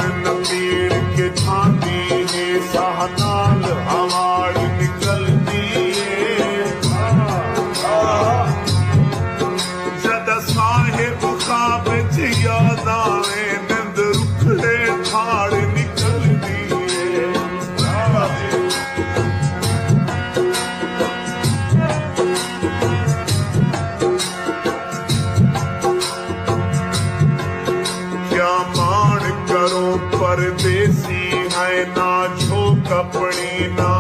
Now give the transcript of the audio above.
नपीड़ के छाती है सहनाल हवाड़ निकलती है जद साहिब ख्वाब च याद आवे निंद रुखड़े थाड़ निकलती है क्या मान करो परदेसी है ना झोंक अपनी ना